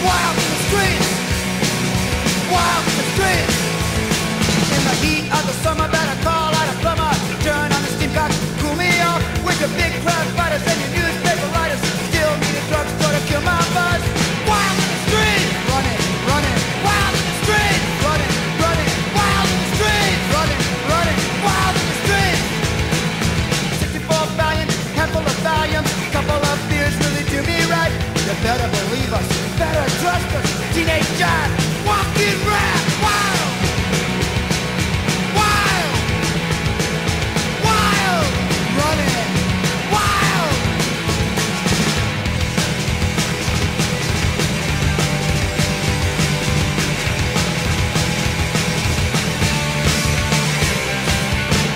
wild in the streets, wild in the streets. In the heat of the summer, better call out a plumber. Turn on the steam cock, cool me off with your big crowd fighters and your newspaper writers. Still need a drugstore to kill my buzz. Wild in the streets, running, running. Wild in the streets, running, running. Wild in the streets, running, running. Wild in the streets. 64 valiant, handful of Valiums, couple of beers really do me right. You better believe us, better trust us. Teenage giant, walking rap, wild, wild, wild, running, wild.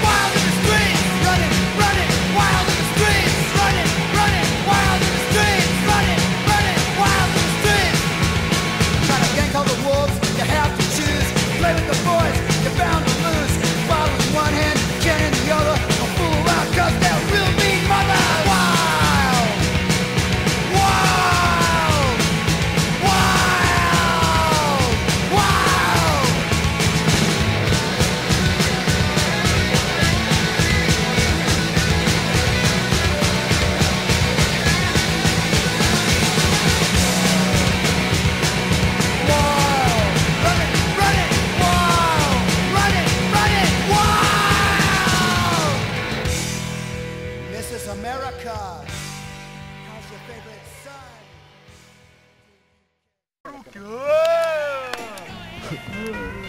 Wild in the streets, running, running. Wild in the streets, running, running. Wild in the streets, running, running. Wild in the streets. Got a gang called the Wolves, you have to choose. Play with the boys, you're bound to lose. Bottle in one hand, can in the other. Don't fool around, cause they're real mean mother. Wild, wild, wild, wild. Wild, running, running, wild, running, running, wild. Mrs. America, how's your favorite son? Good.